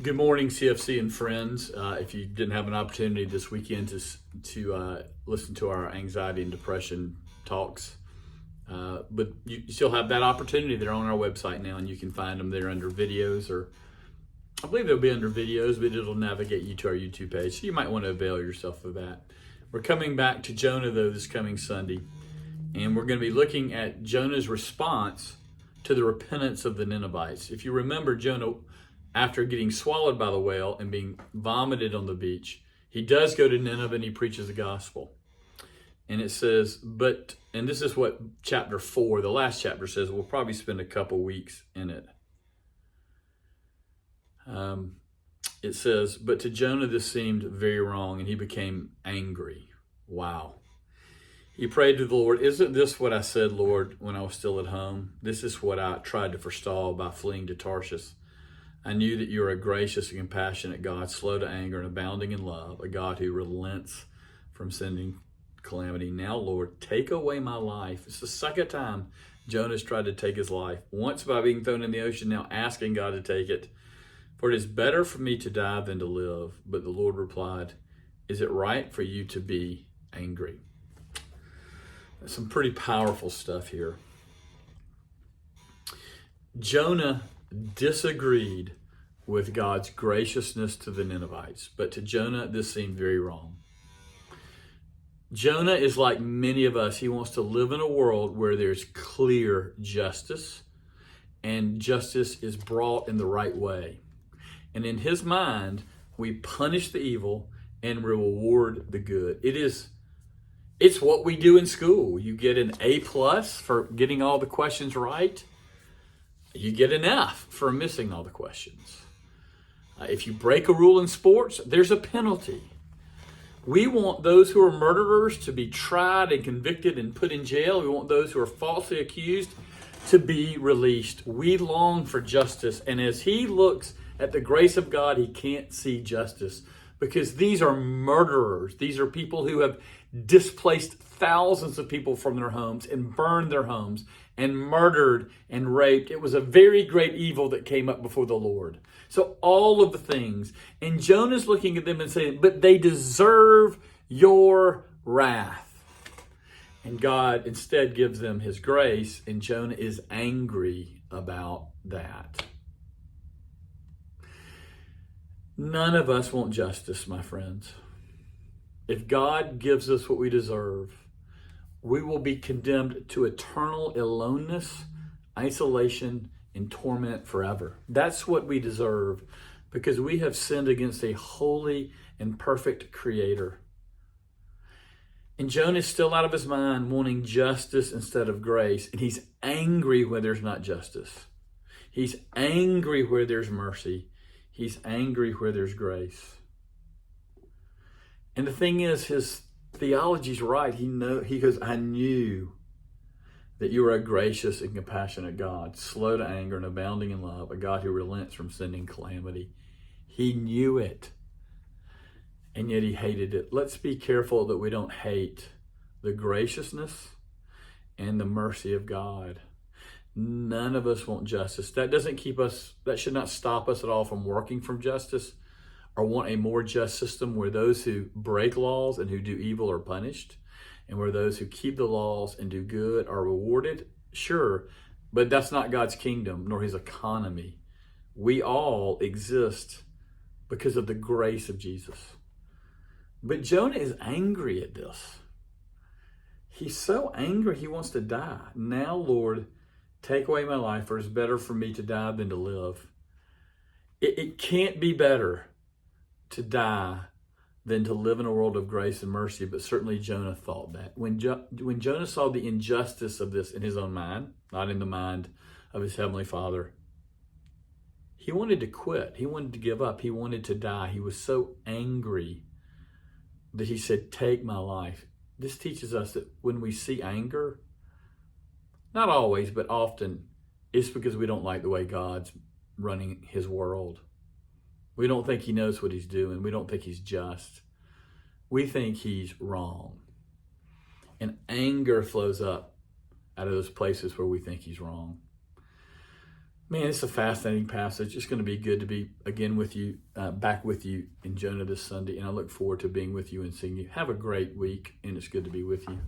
Good morning, CFC and friends. If you didn't have an opportunity this weekend to listen to our anxiety and depression talks, but you still have that opportunity. They're on our website now, and you can find them there under videos, or I believe they'll be under videos, but it'll navigate you to our YouTube page. So you might want to avail yourself of that. We're coming back to Jonah, though, this coming Sunday, and we're going to be looking at Jonah's response to the repentance of the Ninevites. If you remember, Jonah, after getting swallowed by the whale and being vomited on the beach, he does go to Nineveh and he preaches the gospel. And it says, and this is what chapter 4, the last chapter says. We'll probably spend a couple weeks in it. It says, but to Jonah this seemed very wrong, and he became angry. Wow. He prayed to the Lord, "Isn't this what I said, Lord, when I was still at home? This is what I tried to forestall by fleeing to Tarshish. I knew that you are a gracious and compassionate God, slow to anger and abounding in love, a God who relents from sending calamity. Now, Lord, take away my life." It's the second time Jonah's tried to take his life. Once by being thrown in the ocean, now asking God to take it. "For it is better for me to die than to live." But the Lord replied, "Is it right for you to be angry?" That's some pretty powerful stuff here. Jonah disagreed with God's graciousness to the Ninevites, but to Jonah, this seemed very wrong. Jonah is like many of us. He wants to live in a world where there's clear justice, and justice is brought in the right way. And in his mind, we punish the evil and reward the good. It's what we do in school. You get an A+ for getting all the questions right. You get an F for missing all the questions. If you break a rule in sports, there's a penalty. We want those who are murderers to be tried and convicted and put in jail. We want those who are falsely accused to be released. We long for justice. And as he looks at the grace of God, he can't see justice, because these are murderers. These are people who have displaced thousands of people from their homes and burned their homes and murdered and raped. It was a very great evil that came up before the Lord. So all of the things. And Jonah's looking at them and saying, but they deserve your wrath. And God instead gives them his grace, and Jonah is angry about that. None of us want justice, my friends. If God gives us what we deserve, we will be condemned to eternal aloneness, isolation, and torment forever. That's what we deserve, because we have sinned against a holy and perfect Creator. And Jonah is still out of his mind, wanting justice instead of grace. And he's angry where there's not justice. He's angry where there's mercy. He's angry where there's grace. And the thing is, his theology's right. He goes, I knew that you are a gracious and compassionate God, slow to anger and abounding in love, a God who relents from sending calamity. He knew it, and yet he hated it. Let's be careful that we don't hate the graciousness and the mercy of God. None of us want justice. That should not stop us at all from working for justice, or want a more just system where those who break laws and who do evil are punished, and where those who keep the laws and do good are rewarded. Sure, but that's not God's kingdom nor his economy. We all exist because of the grace of Jesus. But Jonah is angry at this. He's so angry he wants to die. Now, Lord, take away my life, for it's better for me to die than to live. It can't be better to die than to live in a world of grace and mercy, but certainly Jonah thought that. When Jonah saw the injustice of this in his own mind, not in the mind of his heavenly Father, he wanted to quit. He wanted to give up. He wanted to die. He was so angry that he said, take my life. This teaches us that when we see anger, not always, but often, it's because we don't like the way God's running his world. We don't think he knows what he's doing. We don't think he's just. We think he's wrong. And anger flows up out of those places where we think he's wrong. Man, it's a fascinating passage. It's going to be good to be again with you, back with you in Jonah this Sunday, and I look forward to being with you and seeing you. Have a great week, and it's good to be with you.